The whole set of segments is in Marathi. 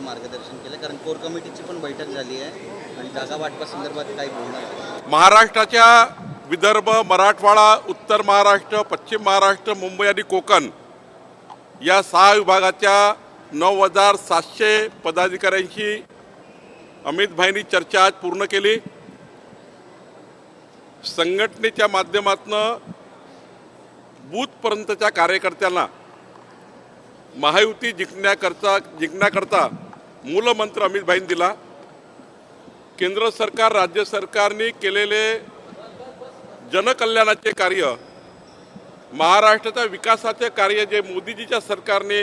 मार्गदर्शन केलं, कारण कोर कमिटीची पण बैठक झाली आहे आणि जागा वाटपासंदर्भात काही बोलणार. महाराष्ट्राच्या विदर्भ, मराठवाडा, उत्तर महाराष्ट्र, पश्चिम महाराष्ट्र, मुंबई आणि कोकण या 6 विभागाच्या 9,700 पदाधिकाऱ्यांशी अमितभाईंनी चर्चा आज पूर्ण केली. संघटनेच्या माध्यमातून बूथपर्यंतच्या कार्यकर्त्यांना महायुती जिंकण्याकरता मूलमंत्र अमितभाईंनी दिला. केंद्र सरकार, राज्य सरकारने केलेले जनकल्याणाचे कार्य, महाराष्ट्राच्या विकासाचे कार्य जे मोदीजीच्या सरकारने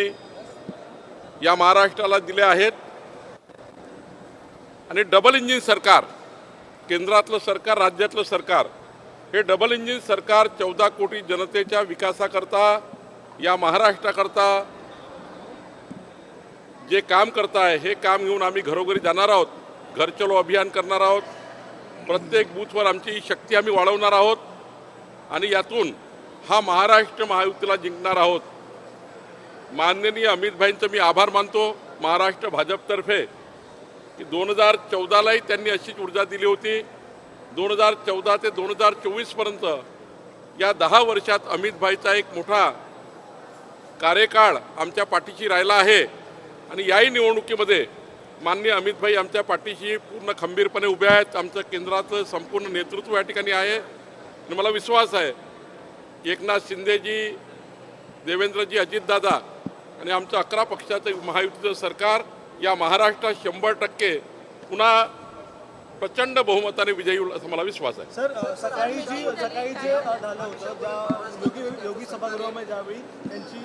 या महाराष्ट्राला दिले आहेत आणि डबल इंजिन सरकार, केंद्रातलं सरकार, राज्यातलं सरकार, हे डबल इंजिन सरकार 14 कोटी जनतेच्या विकासाकरता, या महाराष्ट्राकरता जे काम करत आहे, हे काम घेऊन आम्ही घरोघरी जाणार आहोत. घर चलो अभियान करणार आहोत. प्रत्येक बूथवर आमची शक्ती आम्ही वाढवणार आहोत आणि यातून हा महाराष्ट्र महायुतीला जिंकणार आहोत. माननीय अमितभाईंचं मी आभार मानतो महाराष्ट्र भाजपतर्फे, की 2014लाही त्यांनी अशीच ऊर्जा दिली होती. 2014 ते 2024पर्यंत या 10 वर्षात अमितभाईचा एक मोठा कार्यकाळ आमच्या पाठीशी राहिला आहे आणि याही निवडणुकीमध्ये माननीय अमितभाई आमच्या पाठीशी पूर्ण खंबीरपणे उभे आहेत. आमचं केंद्राचं संपूर्ण नेतृत्व या ठिकाणी आहे आणि मला विश्वास आहे एकनाथ शिंदेजी, देवेंद्रजी, अजितदादा आणि आमचं 11 पक्षाचं महायुतीचं सरकार या महाराष्ट्रात 100% पुन्हा प्रचंड बहुमताने विजयी होईल असं मला विश्वास आहे. सर, सकाळी जे झालं होतं, त्या योगी सभागृहामध्ये ज्यावेळी त्यांची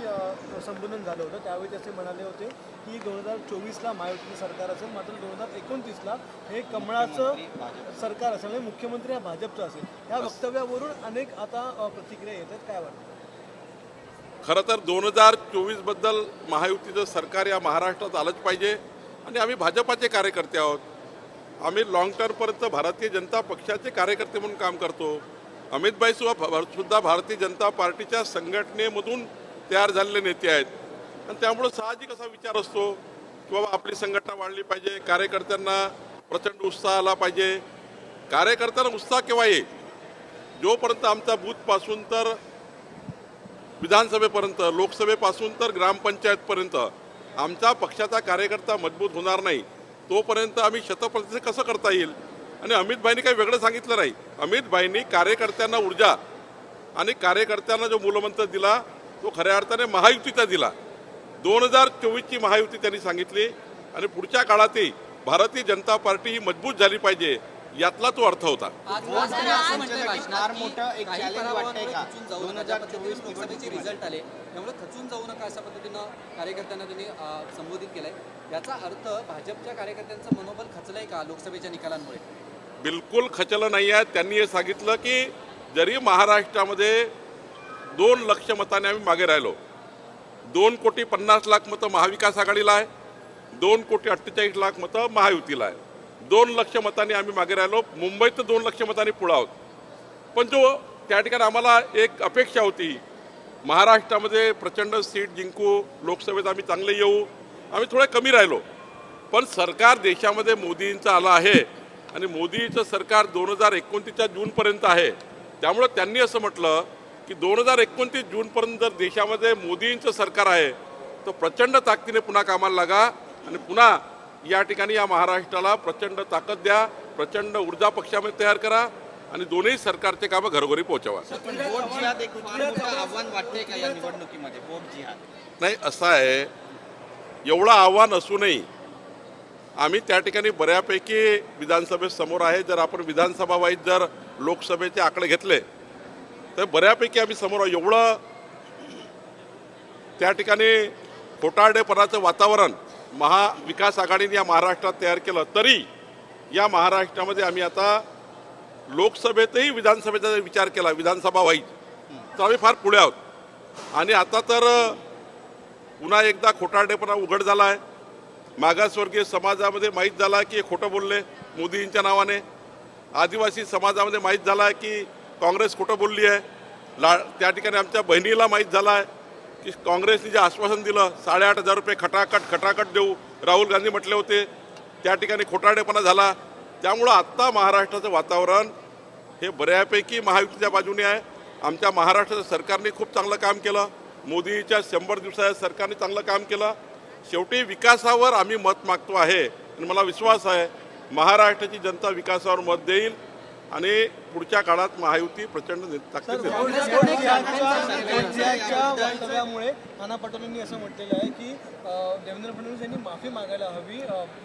संबोधन झालं होतं त्यावेळी ते म्हणाले होते की 2024ला महायुतीचं सरकार असेल, मात्र 2029ला हे कमळाचं सरकार असेल आणि मुख्यमंत्री हा भाजपचा असेल. या वक्तव्यावरून अनेक आता प्रतिक्रिया येतात. काय वाटतं? खरं तर 2024 बद्दल महायुतीचं सरकार या महाराष्ट्रात आलंच पाहिजे आणि आम्ही भाजपाचे कार्यकर्ते आहोत. आम्ही लॉंग टर्मपर्यंत भारतीय जनता पक्षाचे कार्यकर्ते म्हणून काम करतो. अमितभाई सुद्धा भारतीय जनता पार्टीच्या संघटनेमधून तयार झालेले नेते आहेत आणि त्यामुळे साहजिक असा विचार असतो की बाबा आपली संघटना वाढली पाहिजे, कार्यकर्त्यांना प्रचंड उत्साह आला पाहिजे. कार्यकर्त्यांना उत्साह केव्हा येईल? जोपर्यंत आमचा बूथपासून तर विधानसभेपर्यंत, लोकसभेपासून तर ग्रामपंचायतपर्यंत आमचा पक्षाचा कार्यकर्ता मजबूत होणार नाही, तोपर्यंत आम्ही 100% कसं करता येईल? आणि अमितभाईंनी काही वेगळं सांगितलं नाही. अमितभाईंनी कार्यकर्त्यांना ऊर्जा आणि कार्यकर्त्यांना जो मूलमंत्र दिला तो खऱ्या अर्थाने महायुतीचा दिला. 2024ची महायुती त्यांनी सांगितली आणि पुढच्या काळातही भारतीय जनता पार्टी ही मजबूत झाली पाहिजे, यातला तो अर्थ होता. फार मोठं एक चॅलेंज वाटतंय का? 2024 लोकसभेचे रिझल्ट आले, त्यामुळे खचून जाऊ नका अशा पद्धतीनं कार्यकर्त्यांना त्यांनी संबोधित केलंय. याचा अर्थ भाजपच्या कार्यकर्त्यांचं मनोबल खचलंय का लोकसभेच्या निकालांमुळे? बिलकुल खचलं नाही आहे. त्यांनी हे सांगितलं की जरी महाराष्ट्रामध्ये 2 लक्ष मताने आम्ही मागे राहिलो, 2,50,00,000 मतं महाविकास आघाडीला आहे, 2,48,00,000 मतं महायुतीला आहे. 2 लक्ष मतांनी आम्ही मागे राहिलो. मुंबईत 2 लक्ष मतांनी पुढे आहोत. पण जो त्या ठिकाणी आम्हाला एक अपेक्षा होती, महाराष्ट्रामध्ये प्रचंड सीट जिंकू, लोकसभेत आम्ही चांगले येऊ, आम्ही थोडे कमी राहिलो. पण सरकार देशामध्ये मोदींचं आलं आहे आणि मोदीचं सरकार 2029च्या जूनपर्यंत आहे. त्यामुळं त्यांनी असं म्हटलं की 2029 जूनपर्यंत जर देशामध्ये मोदींचं सरकार आहे तर प्रचंड ताकदीने पुन्हा कामाला लागा आणि पुन्हा या ठिकाणी या महाराष्ट्राला प्रचंड ताकद द्या, प्रचंड ऊर्जा पक्षामध्ये तयार करा आणि दोन्ही सरकारचे कामं घरोघरी पोहोचवा. पण वोट जिहाद एक फार मोठं आव्हान वाटतंय का या निवडणुकीमध्ये? वोट जिहाद नाही, असं आहे, एवढं आव्हान असूनही आम्ही त्या ठिकाणी बऱ्यापैकी विधानसभेत समोर आहे. जर आपण विधानसभा वाईज जर लोकसभेचे आकडे घेतले तर बऱ्यापैकी आम्ही समोर आहे. एवढं त्या ठिकाणी खोटारडेपणाचं वातावरण महाविकास आघाडीने या महाराष्ट्रात तयार केलं, तरी या महाराष्ट्रामध्ये आम्ही आता लोकसभेतही विधानसभेचा जर विचार केला विधानसभा वाईज तर आम्ही फार पुढे आहोत. आणि आता तर पुन्हा एकदा खोटारडेपणा उघड झाला आहे. मागासवर्गीय समाजामध्ये माहीत झाला की खोटं बोलले मोदींच्या नावाने. आदिवासी समाजामध्ये माहीत झाला की काँग्रेस खोटं बोलली आहे. त्या ठिकाणी आमच्या बहिणीला माहीत झाला आहे की काँग्रेसने जे आश्वासन दिलं 8,500 रुपये खटाखट देऊ, राहुल गांधी म्हटले होते, त्या ठिकाणी खोटारडेपणा झाला. त्यामुळं आत्ता महाराष्ट्राचं वातावरण हे बऱ्यापैकी महायुतीच्या बाजूने आहे. आमच्या महाराष्ट्राच्या सरकारने खूप चांगलं काम केलं. मोदीच्या 100 दिवसाच्या सरकारने चांगलं काम केलं. शेवटी विकासावर आम्ही मत मागतो आहे आणि मला विश्वास आहे महाराष्ट्राची जनता विकासावर मत देईल आणि पुढच्या काळात महायुती प्रचंड ताकद देईल. कोणत्याच्या वक्तव्यामुळे नाना पटोलेंनी असं म्हटलेलं आहे की देवेंद्र फडणवीस यांनी माफी मागायला हवी.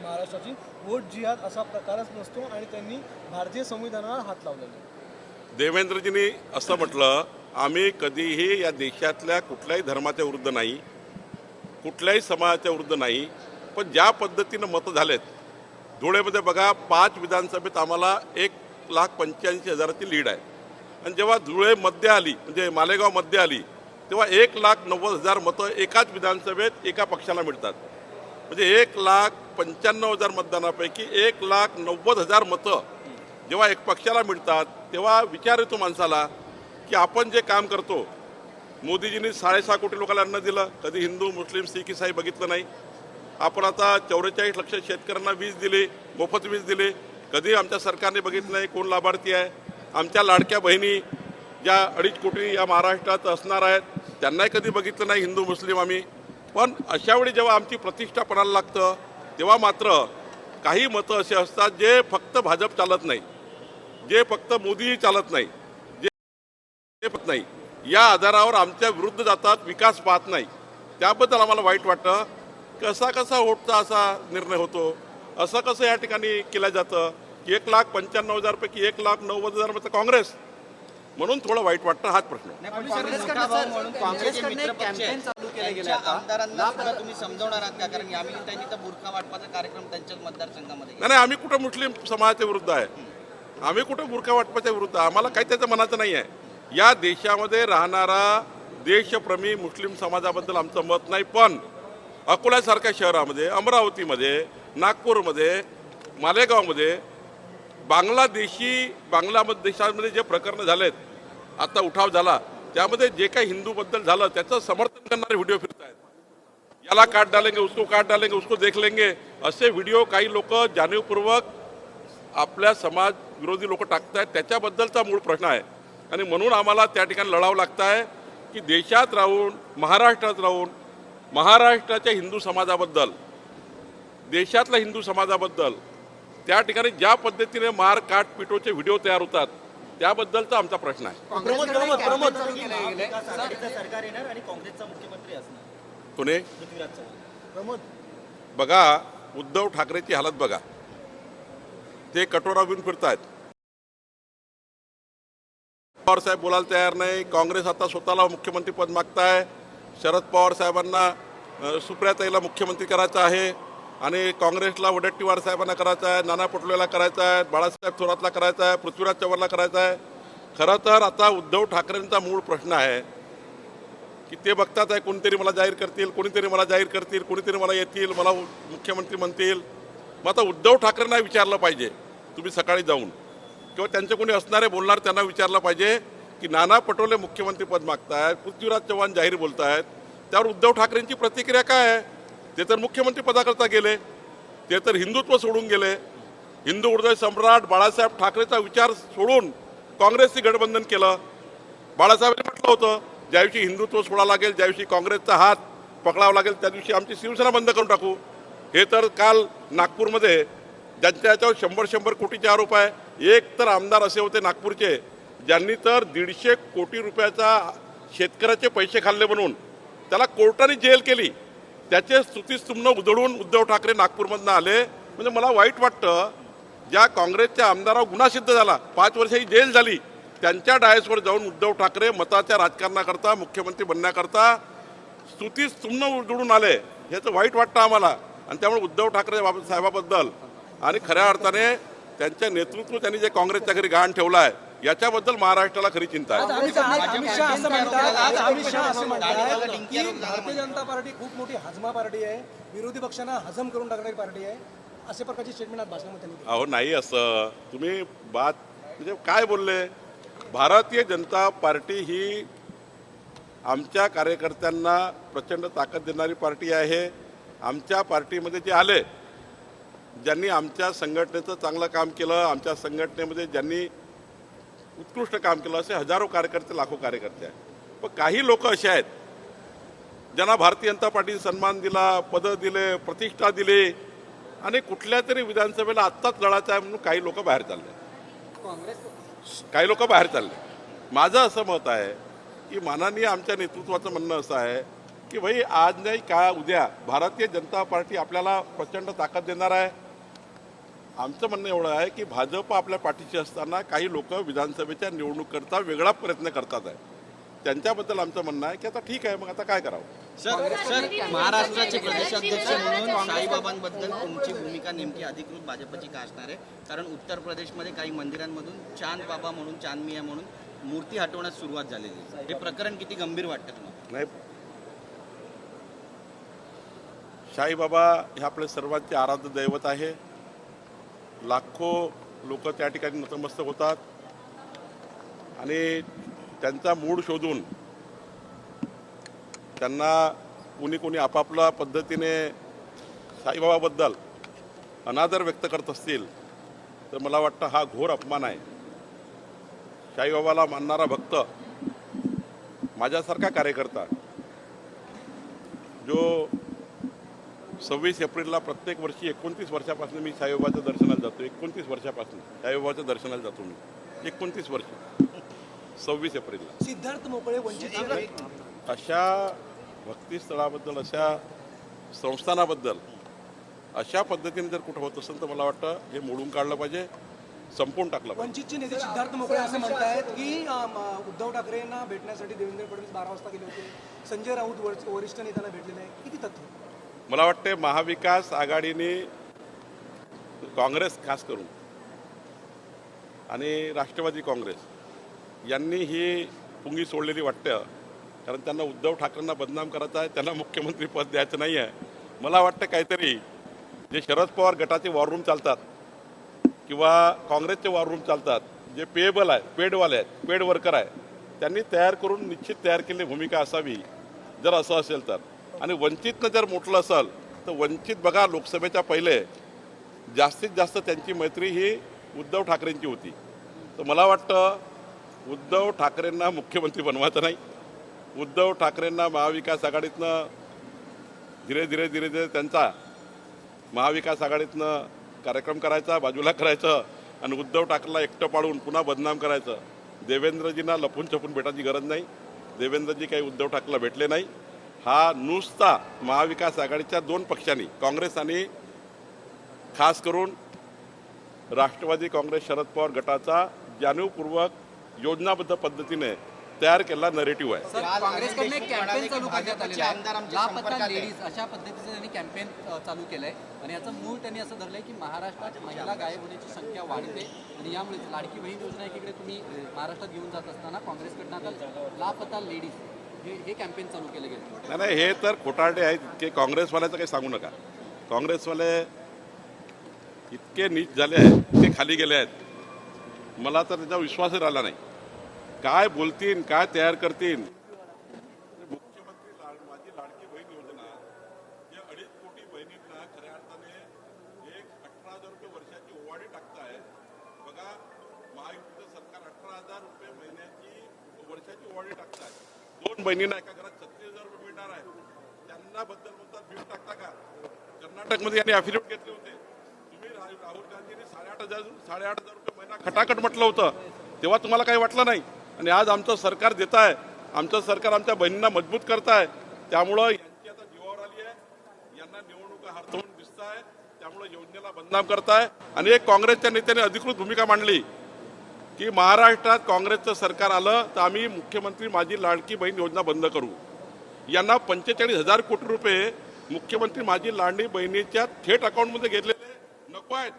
महाराष्ट्राची वोट जिहाद असा प्रकारच नसतो आणि त्यांनी भारतीय संविधानाला हात लावलेला आहे. देवेंद्रजींनी असं म्हटलं, आम्ही कधीही या देशातल्या कुठल्याही धर्माच्या विरुद्ध नाही, कुठल्याही समाजाच्या विरुद्ध नाही, पण ज्या पद्धतीनं मतं झालेत धुळेमध्ये बघा 5 विधानसभेत आम्हाला 1,85,000ची लीड आहे आणि जेव्हा धुळे मध्ये आली म्हणजे मालेगाव मध्ये आली तेव्हा 1,90,000 मतं एकाच विधानसभेत एका पक्षाला मिळतात. म्हणजे 1,95,000 मतदानापैकी 1,90,000 मतं जेव्हा एक पक्षाला मिळतात तेव्हा विचार येतो माणसाला की आपण जे काम करतो. मोदीजींनी 6.5 कोटी लोकांना अन्न दिलं, कधी हिंदू मुस्लिम सिख इसाई बघितलं नाही. आपण आता 44 लक्ष शेतकऱ्यांना वीज दिली, मोफत वीज दिली, कधी आमच्या सरकारने बघितलं नाही कोण लाभार्थी आहे. आमच्या लाडक्या बहिणी ज्या 2.5 कोटी या महाराष्ट्रात असणार आहेत त्यांनाही कधी बघितलं नाही हिंदू मुस्लिम आम्ही. पण अशावेळी जेव्हा आमची प्रतिष्ठा पणाला लागतं तेव्हा मात्र काही मतं असे असतात जे फक्त भाजप चालत नाही, जे फक्त मोदी चालत नाही, जे फक्त नाही, या आधारावर आमच्या विरुद्ध जातात, विकास पाहत नाही. त्याबद्दल आम्हाला वाईट वाटतं. कसा वोटचा असा निर्णय होतो, असं कसं या ठिकाणी केलं जातं की 1,95,000 पैकी 1,90,000 मतं काँग्रेस, म्हणून थोडं वाईट वाटतं. हाच प्रश्न आहे. आमदारांना सुद्धा तुम्ही समजवणार आहात का? कारण यावेळी त्यांनी तर बुरखा वाटपाचा कार्यक्रम त्यांच्याच मतदारसंघामध्ये नाही, आम्ही कुठं मुस्लिम समाजाच्या विरुद्ध आहे, आम्ही कुठं बुरखा वाटपाच्या विरुद्ध आहे. आम्हाला काही त्याचं मनाचं नाही आहे. या देशामध्ये राहणारा देशप्रेमी मुस्लिम समाजाबद्दल आमचं मत नाही. पण अकोल्यासारख्या शहरामध्ये, अमरावतीमध्ये, नागपूरमध्ये, मालेगावमध्ये देशामध्ये जे प्रकरणं झालेत, आता उठाव झाला त्यामध्ये जे काही हिंदूबद्दल झालं त्याचं समर्थन करणारे व्हिडिओ फिरत आहेत. याला काट डालेंगे, उसको काट डालेंगे, उसको देख लेंगे, असे व्हिडिओ काही लोक जाणीवपूर्वक आपल्या समाज विरोधी लोक टाकतायत. त्याच्याबद्दलचा मूळ प्रश्न आहे आणि म्हणून आम्हाला त्या ठिकाणी लढावं लागतं आहे की देशात राहून, महाराष्ट्रात राहून महाराष्ट्राच्या हिंदू समाजाबद्दल, देशातल्या हिंदू समाजाबद्दल त्या ठिकाणी ज्या पद्धतीने मार काट पिटोचे व्हिडिओ तयार होतात त्याबद्दलचा आमचा प्रश्न आहे. सरकार येणार आणि काँग्रेसचा मुख्यमंत्री असणार कोणी पृथ्वीराज चव्हाण. प्रमोद, बघा, उद्धव ठाकरेची हालत बघा, ते कटोरा घेऊन फिरतायत. पवार साहेब बोलायला तयार नाही. काँग्रेस आता स्वतःला मुख्यमंत्री पद मागताय. शरद पवार साहेबांना सुप्रियाताईला मुख्यमंत्री करायचं आहे आणि काँग्रेसला वडेट्टीवार साहेबांना करायचं आहे, नाना पटोलेला करायचं आहे, बाळासाहेब थोरातला करायचं आहे, पृथ्वीराज चव्हाणला करायचं आहे. खरं तर आता उद्धव ठाकरेंचा मूळ प्रश्न आहे की ते बघतात आहे कोणीतरी मला जाहीर करतील, कोणीतरी मला जाहीर करतील, कोणीतरी मला येतील, मला मुख्यमंत्री म्हणतील. मग आता उद्धव ठाकरेंना विचारलं पाहिजे तुम्ही सकाळी जाऊन, किंवा त्यांचे कोणी असणारे बोलणार त्यांना विचारलं पाहिजे की नाना पटोले मुख्यमंत्रीपद मागतायत, पृथ्वीराज चव्हाण जाहीर बोलतायत, त्यावर उद्धव ठाकरेंची प्रतिक्रिया काय आहे? ते तर मुख्यमंत्री पदाकरता गेले, ते तर हिंदुत्व सोडून गेले. हिंदू हृदय सम्राट बाळासाहेब ठाकरेचा विचार सोडून काँग्रेसची गठबंधन केलं. बाळासाहेबांनी म्हटलं होतं ज्या दिवशी हिंदुत्व सोडावं लागेल, ज्या दिवशी काँग्रेसचा हात पकडावा लागेल त्या दिवशी आमची शिवसेना बंद करून टाकू. हे तर काल नागपूरमध्ये ज्यांच्या याच्यावर 100 कोटीचे आरोप आहे, एक तर आमदार असे होते नागपूरचे ज्यांनी तर 150 कोटी रुपयाचा शेतकऱ्याचे पैसे खाल्ले म्हणून त्याला कोर्टाने जेल केली. त्याचे स्तुतीस्तुम्न उधळून उद्धव ठाकरे नागपूरमधनं आले. म्हणजे मला वाईट वाटतं ज्या काँग्रेसच्या आमदारावर गुन्हा सिद्ध झाला, 5 वर्षाची जेल झाली, त्यांच्या डायसवर जाऊन उद्धव ठाकरे मताच्या राजकारणाकरता, मुख्यमंत्री बनण्याकरता स्तुतीस्तुम्न उधळून आले. ह्याचं वाईट वाटतं आम्हाला. आणि त्यामुळे उद्धव ठाकरे साहेबाबद्दल आणि खऱ्या अर्थाने त्यांच्या नेतृत्व त्यांनी जे काँग्रेसच्या घरी गहाण ठेवलं आहे याच्याबद्दल महाराष्ट्राला खरी चिंता आहे. अमित शहा असं म्हणतात की भारतीय जनता पार्टी खूप मोठी हजमा पार्टी आहे, विरोधी पक्षांना हजम करून टाकणारी पार्टी आहे, असे प्रकारची स्टेटमेंट आज भाषणामध्ये त्यांनी दिली. अहो नाही, असं तुम्ही म्हणजे काय बोलले? भारतीय जनता पार्टी ही आमच्या कार्यकर्त्यांना प्रचंड ताकद देणारी पार्टी आहे. आमच्या पार्टीमध्ये जे आले, ज्यांनी आमच्या संघटनेचं चांगलं काम केलं, आमच्या संघटनेमध्ये ज्यांनी उत्कृष्ट काम केलं, असे हजारो कार्यकर्ते, लाखो कार्यकर्ते आहेत. पण काही लोक असे आहेत ज्यांना भारतीय जनता पार्टीने सन्मान दिला, पदं दिले, प्रतिष्ठा दिली आणि कुठल्या तरी विधानसभेला आत्ताच लढायचं आहे म्हणून काही लोक बाहेर चालले. काही लोक बाहेर चालले. माझं असं मत आहे की माननीय आमच्या नेतृत्वाचं म्हणणं असं आहे की भाई आज नाही का उद्या भारतीय जनता पार्टी आपल्याला प्रचंड ताकद देणार आहे. आमचं म्हणणं एवढं आहे की भाजप आपल्या पाठीशी असताना काही लोक विधानसभेच्या निवडणुकीकरता वेगळा प्रयत्न करतात आहे. त्यांच्याबद्दल आमचं म्हणणं आहे की आता ठीक आहे, मग आता काय करावं. सर, महाराष्ट्राचे प्रदेशाध्यक्ष म्हणून साईबाबांबद्दल तुमची भूमिका नेमकी अधिकृत भाजपची का असणार आहे? कारण उत्तर प्रदेशमध्ये काही मंदिरांमधून चांद बाबा म्हणून, चांद मिया म्हणून मूर्ती हटवण्यास सुरुवात झालेली आहे. हे प्रकरण किती गंभीर वाटतं तुम्हाला? नाही, साईबाबा हे आपले सर्वांचे आराध्य दैवत आहे. लाखो लोक त्या ठिकाणी नतमस्तक होतात आणि त्यांचा मूळ शोधून त्यांना कोणी आपापल्या पद्धतीने साईबाबाबद्दल अनादर व्यक्त करत असतील तर मला वाटतं हा घोर अपमान आहे. साईबाबाला मानणारा भक्त, माझ्यासारखा कार्यकर्ता जो 26 एप्रिलला प्रत्येक वर्षी 29 वर्षापासून मी साईबाबाच्या दर्शनाला जातो. 29 वर्षापासून साईबाबाच्या दर्शनाला जातो मी. 29 वर्ष 26 एप्रिलला. सिद्धार्थ मोकळे वंचित अशा भक्तिस्थळाबद्दल, अशा संस्थानाबद्दल अशा पद्धतीने जर कुठं होत असेल तर मला वाटतं हे मोडून काढलं पाहिजे, संपवून टाकलं पाहिजे. वंचितचे नेते सिद्धार्थ मोकळे असं म्हणतायत की उद्धव ठाकरेंना भेटण्यासाठी देवेंद्र फडणवीस 12 वाजता गेले होते. संजय राऊत वरिष्ठ नेत्यांना भेटलेले आहे. किती तथ्य? मला वाटते महाविकास आघाडीने, काँग्रेस खास करून आणि राष्ट्रवादी काँग्रेस यांनी ही पुंगी सोडलेली वाटतं. कारण त्यांना उद्धव ठाकरेंना बदनाम करायचं आहे, त्यांना मुख्यमंत्री पद द्यायचं नाही आहे. मला वाटतं काहीतरी जे शरद पवार गटाचे वॉर रूम चालतात किंवा काँग्रेसचे वॉर रूम चालतात, जे पेएबल आहे, पेडवाले आहेत, पेड वर्कर आहे, त्यांनी तयार करून निश्चित तयार केलेली भूमिका असावी जर असं असेल तर. आणि वंचितनं जर मोठलं असेल तर वंचित बघा लोकसभेच्या पहिले जास्तीत जास्त त्यांची मैत्री ही उद्धव ठाकरेंची होती. तर मला वाटतं उद्धव ठाकरेंना मुख्यमंत्री बनवायचं नाही. उद्धव ठाकरेंना महाविकास आघाडीतनं धीरे धीरे त्यांचा महाविकास आघाडीतनं कार्यक्रम करायचा, बाजूला करायचं आणि उद्धव ठाकरेला एकटं पाडून पुन्हा बदनाम करायचं. देवेंद्रजींना लपून छपून भेटायची गरज नाही. देवेंद्रजी काही उद्धव ठाकरेला भेटले नाही. हा नुसता महाविकास आघाडीच्या 2 पक्षांनी, काँग्रेस आणि खास करून राष्ट्रवादी काँग्रेस शरद पवार गटाचा जाणीवपूर्वक योजनाबद्ध पद्धतीने तयार केलेला नरेटिव्ह आहे. सर, काँग्रेसकडनं एक कॅम्पेन चालू करण्यात आलेलं आमदार आहे. आमच्या लापता संपर्कात लेडीज अशा पद्धतीचं त्यांनी कॅम्पेन चालू केलंय आणि याचं मूळ त्यांनी असं धरलंय की महाराष्ट्रात महिला गायब होण्याची संख्या वाढते आणि यामुळेच लाडकी बहीण योजना एकीकडे तुम्ही महाराष्ट्रात घेऊन जात असताना काँग्रेसकडनं आता लापता लेडीज हे कॅम्पेन चालू केलं गेलं. नाही, हे तर खोटारडे आहेत. की काँग्रेसवाल्याचं काही सांगू नका. काँग्रेसवाले इतके नीच झाले आहेत, ते खाली गेले आहेत. मला तर त्याचा विश्वासच राहिला नाही. काय बोलतील, काय तयार करतील. मुख्यमंत्री माझी लाडकी बहीण योजना या 2.5 कोटी बहिणींना खऱ्या अर्थाने एक 18,000 रुपये वर्षाची ओवाळी टाकताय. बघा, महायुतीचं सरकार 18,000 रुपये महिन्याची वर्षाची ओवाळी टाकताय. 2 बहिणींना एका घरात 36,000 रुपये मिळणार आहे. त्यांना बद्दल बोलतात भीड टाकता का? कर्नाटकमध्ये यांनी अफिडेव्हिट घेतले होते. तुम्ही राहुल गांधींनी 8,500 रुपये महिना खटाखट म्हटलं होतं, तेव्हा तुम्हाला काही वाटलं नाही. आणि आज आमचं सरकार देत आहे, आमचं सरकार आमच्या बहिणींना मजबूत करत आहे. त्यामुळं यांची आता जीवावर आली आहे. यांना निवडणुका हरवून दिसत आहे, त्यामुळं योजनेला बदनाम करताय. आणि एक काँग्रेसच्या नेत्याने अधिकृत भूमिका मांडली की महाराष्ट्रात काँग्रेसचं सरकार आलं तर आम्ही मुख्यमंत्री माझी लाडकी बहीण योजना बंद करू. यांना 45,000 कोटी रुपये मुख्यमंत्री माझी लाडकी बहिणीच्या थेट अकाउंटमध्ये घेतलेले नको आहेत.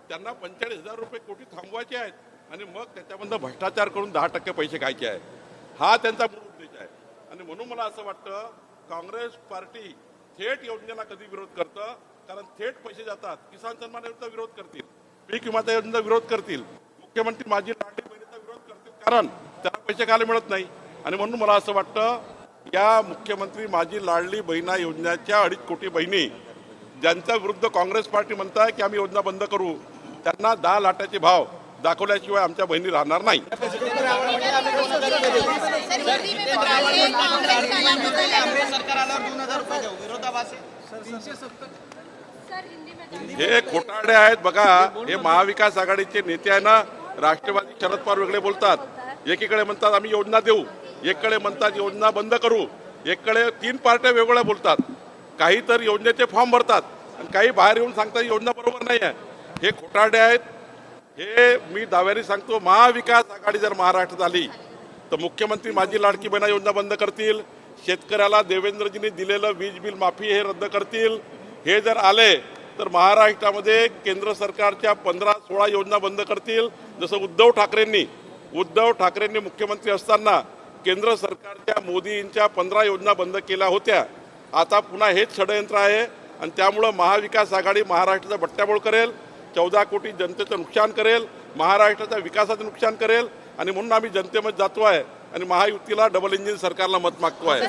त्यांना 45,000 रुपये कोटी थांबवायचे आहेत आणि मग त्याच्यामधनं भ्रष्टाचार करून 10% पैसे खायचे आहेत. हा त्यांचा मूळ उद्देश आहे. आणि म्हणून मला असं वाटतं काँग्रेस पार्टी थेट योजनेला कधी विरोध करतं, कारण थेट पैसे जातात. किसान सन्मान योजनेचा विरोध करतील, पीक विमा योजनेचा विरोध करतील, मुख्यमंत्री माझी लाडकी बहिणीचा विरोध करतील, कारण त्याला पैसे खायला मिळत नाही. आणि म्हणून मला असं वाटतं या मुख्यमंत्री माझी लाडली बहिणा योजनेच्या 2.5 कोटी बहिणी ज्यांच्या विरुद्ध काँग्रेस पार्टी म्हणताय की आम्ही योजना बंद करू, त्यांना 10 लाटाचे भाव दाखवल्याशिवाय आमच्या बहिणी राहणार नाही. सरकार आल्यावर 2,000 रुपये देऊ, विरोधाभास आहे. हे खोटारडे आहेत बघा. हे महाविकास आघाडीचे नेते आहे ना, राष्ट्रवादी शरद पवार वेगळे बोलतात. एकीकडे म्हणतात आम्ही योजना देऊ, एकीकडे म्हणतात योजना बंद करू, एकीकडे 3 पार्ट्या वेगवेगळ्या बोलतात. काही तर योजनेचे फॉर्म भरतात आणि काही बाहेर येऊन सांगतात योजना बरोबर नाही आहे. हे खोटारडे आहेत. हे मी दाव्याने सांगतो, महाविकास आघाडी जर महाराष्ट्रात आली तर मुख्यमंत्री माझी लाडकी बहिणा योजना बंद करतील, शेतकऱ्याला देवेंद्रजींनी दिलेलं वीज बिल माफी हे रद्द करतील. हे जर आले तर महाराष्ट्रामध्ये केंद्र सरकारच्या 15-16 योजना बंद करतील. जसं उद्धव ठाकरेंनी मुख्यमंत्री असताना केंद्र सरकारच्या मोदींच्या 15 योजना बंद केल्या होत्या. आता पुन्हा हेच षडयंत्र आहे आणि त्यामुळं महाविकास आघाडी महाराष्ट्राचा बट्ट्याबोळ करेल, 14 कोटी जनतेचं नुकसान करेल, महाराष्ट्राच्या विकासाचं नुकसान करेल. आणि म्हणून आम्ही जनतेमध्ये जातो आहे आणि महायुतीला डबल इंजिन सरकारला मत मागतो आहे.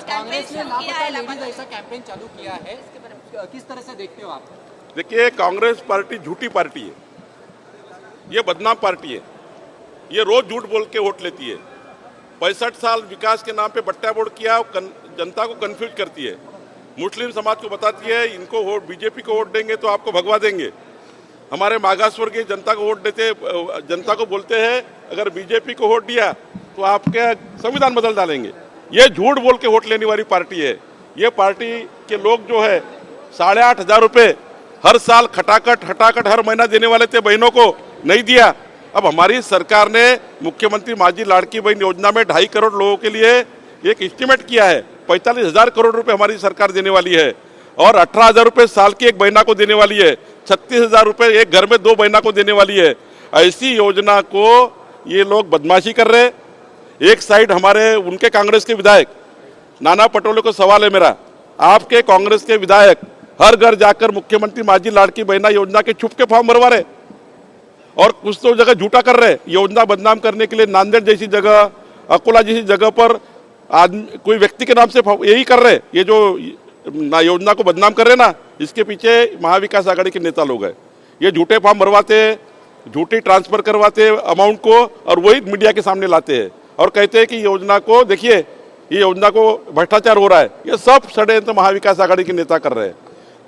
कांग्रेस ने लापता लेडीज ऐसा कैंपेन चालू किया है, किस तरह से देखते हो आप? देखिए, कांग्रेस पार्टी झूठी पार्टी है, ये बदनाम पार्टी है. ये रोज झूठ बोल के वोट लेती है. 65 साल विकास के नाम पे बट्टाबोड़ किया, जनता को कंफ्यूज करती है. मुस्लिम समाज को बताती है इनको वोट, बीजेपी को वोट देंगे तो आपको भगवा देंगे. हमारे मागासवर्गीय जनता को वोट देते, जनता को बोलते हैं अगर बीजेपी को वोट दिया तो आपके संविधान बदल डालेंगे. ये झूठ बोल के वोट लेने वाली पार्टी है. ये पार्टी के लोग जो है 8,500 रुपये हर साल खटाखट हर महीना देने वाले थे, बहनों को नहीं दिया. अब हमारी सरकार ने मुख्यमंत्री माझी लाड़की बहन योजना में 2.5 करोड़ लोगों के लिए एक एस्टिमेट किया है. 45,000 करोड़ रुपए हमारी सरकार देने वाली है और 18,000 रुपये साल की एक बहना को देने वाली है. 36,000 रुपये एक घर में 2 बहना को देने वाली है. ऐसी योजना को ये लोग बदमाशी कर रहे. एक साइड हमारे उनके कांग्रेस के विधायक नाना पटोले को सवाल है मेरा, आपके कांग्रेस के विधायक हर घर जाकर मुख्यमंत्री माझी लाड़की बहना योजना के छुप के फॉर्म भरवा रहे और कुछ तो जगह झूठा कर रहे. योजना बदनाम करने के लिए नांदेड़ जैसी जगह, अकोला जैसी जगह पर आदमी कोई व्यक्ति के नाम से यही कर रहे. ये जो योजना को बदनाम कर रहे ना, इसके पीछे महाविकास आघाड़ी के नेता लोग हैं. ये झूठे फॉर्म भरवाते, झूठी ट्रांसफर करवाते अमाउंट को और वही मीडिया के सामने लाते हैं और कहते हैं कि योजना को देखिए, ये योजना को भ्रष्टाचार हो रहा है. ये सब षड्यंत्र महाविकास आघाड़ी के नेता कर रहे हैं.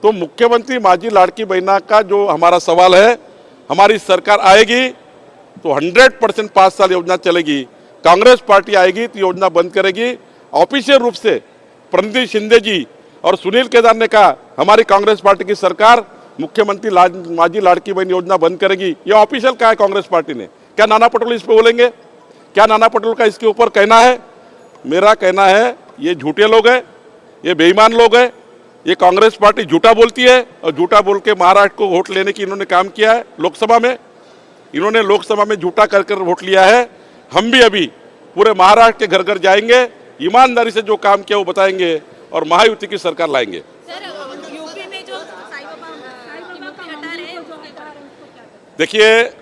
तो मुख्यमंत्री माझी लाड़की बहना का जो हमारा सवाल है, हमारी सरकार आएगी तो 100% 5 साल योजना चलेगी. कांग्रेस पार्टी आएगी तो योजना बंद करेगी. ऑफिशियल रूप से प्रणित शिंदे जी और सुनील केदार ने कहा हमारी कांग्रेस पार्टी की सरकार मुख्यमंत्री माझी लाड़की बहन योजना बंद करेगी. ये ऑफिशियल कहा है कांग्रेस पार्टी ने. क्या नाना पटोले इस पे बोलेंगे? क्या नाना पटोले का इसके ऊपर कहना है? मेरा कहना है ये झूठे लोग हैं, ये बेईमान लोग हैं. ये कांग्रेस पार्टी झूठा बोलती है और झूठा बोल के महाराष्ट्र को वोट लेने की इन्होंने काम किया है. लोकसभा में इन्होंने लोकसभा में झूठा कर वोट लिया है. हम भी अभी पूरे महाराष्ट्र के घर घर जाएंगे, ईमानदारी से जो काम किया वो बताएंगे और महायुति की सरकार लाएंगे. यूपी में जो साईं बाबा की मूर्ति हटा रहे हैं, देखिए,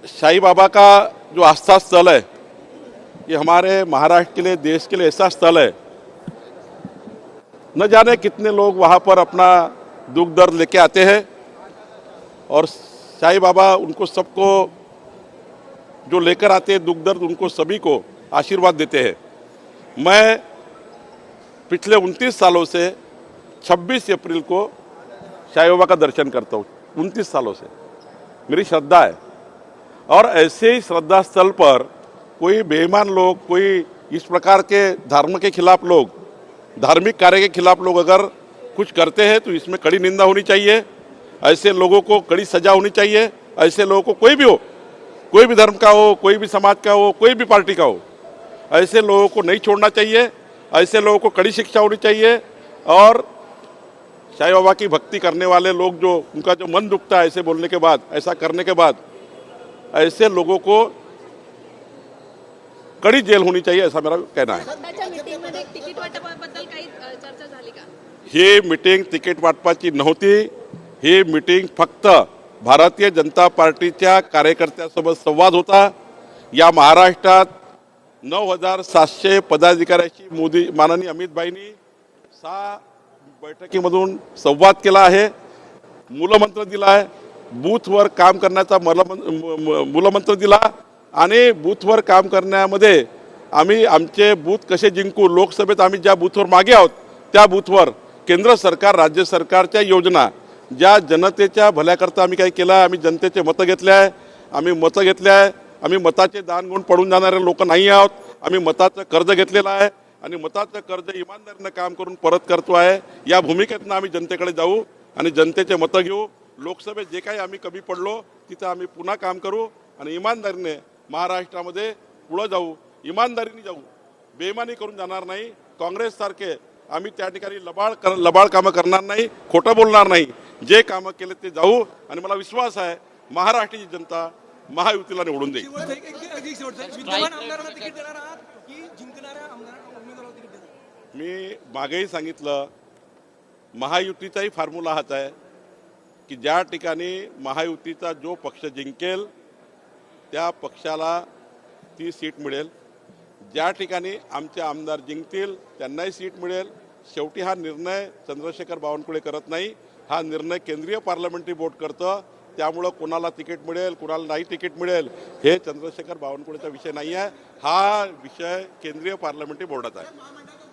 साईं बाबा का जो आस्था स्थल है, ये हमारे महाराष्ट्र के लिए, देश के लिए ऐसा स्थल है, न जाने कितने लोग वहाँ पर अपना दुख दर्द लेके आते हैं और साईं बाबा उनको सबको जो लेकर आते हैं दुख दर्द, उनको सभी को आशीर्वाद देते हैं. मैं पिछले 29 सालों से 26 अप्रैल को साईं बाबा का दर्शन करता हूँ. 29 सालों से मेरी श्रद्धा है. और ऐसे ही श्रद्धा स्थल पर कोई बेईमान लोग, कोई इस प्रकार के धर्म के खिलाफ लोग, धार्मिक कार्य के खिलाफ लोग अगर कुछ करते हैं तो इसमें कड़ी निंदा होनी चाहिए. ऐसे लोगों को कड़ी सजा होनी चाहिए. ऐसे लोगों को, कोई भी हो, कोई भी धर्म का हो, कोई भी समाज का हो, कोई भी पार्टी का हो, ऐसे लोगों को नहीं छोड़ना चाहिए. ऐसे लोगों को कड़ी शिक्षा होनी चाहिए. और साईं बाबा की भक्ति करने वाले लोग, जो उनका जो मन दुखता है ऐसे बोलने के बाद, ऐसा करने के बाद, ऐसे लोगों को कड़ी जेल होनी चाहिए, ऐसा मेरा कहना है. सध्याच्या मीटिंगमध्ये तिकीट वाटपाबद्दल काही चर्चा झाली का? ही मीटिंग तिकीट वाटपाची नव्हती. ही मीटिंग फक्त भारतीय जनता पार्टीच्या कार्यकर्त्यांसोबत संवाद होता. या महाराष्ट्रात 9,700 पदाधिकाऱ्याशी माननीय अमित भाईंनी 6 बैठकीमधून संवाद केला आहे, मूलमंत्र दिला आहे, बूथवर काम करण्याचा मूलमंत्र दिला आणि बूथवर काम करण्यामध्ये आम्ही आमचे बूथ कसे जिंकू, लोकसभेत आम्ही ज्या बूथवर मागे आहोत त्या बूथवर केंद्र सरकार राज्य सरकारच्या योजना ज्या जनतेच्या भल्याकरता आम्ही काही केलं आहे, आम्ही जनतेचे मतं घेतले आहे, आम्ही मताचे दान गुण पडून जाणारे लोक नाही आहोत, आम्ही मताचं कर्ज घेतलेलं आहे आणि मताचं कर्ज इमानदारीनं काम करून परत करतो आहे. या भूमिकेतनं आम्ही जनतेकडे जाऊ आणि जनतेचे मतं घेऊ. लोकसभेत जे काही आम्ही कमी पडलो तिथं आम्ही पुन्हा काम करू आणि इमानदारीने महाराष्ट्रामध्ये पुढं जाऊ, इमानदारीने जाऊ, बेईमानी करून जाणार नाही. काँग्रेससारखे आम्ही त्या ठिकाणी लबाड कामं करणार नाही, खोटं बोलणार नाही. जे कामं केले ते जाऊ आणि मला विश्वास आहे महाराष्ट्राची जनता महायुतीला निवडून देईल. मी मागेही सांगितलं, महायुतीचाही फॉर्म्युला हाच आहे की ज्या ठिकाणी महायुतीचा जो पक्ष जिंकेल त्या पक्षाला ती सीट मिळेल, ज्या ठिकाणी आमचे आमदार जिंकतील त्यांनाही सीट मिळेल. शेवटी हा निर्णय चंद्रशेखर बावनकुळे करत नाही, हा निर्णय केंद्रीय पार्लमेंटरी बोर्ड करतं. त्यामुळं कोणाला तिकीट मिळेल कोणाला नाही तिकीट मिळेल हे चंद्रशेखर बावनकुळेचा विषय नाही आहे, हा विषय केंद्रीय पार्लमेंटरी बोर्डाचा आहे.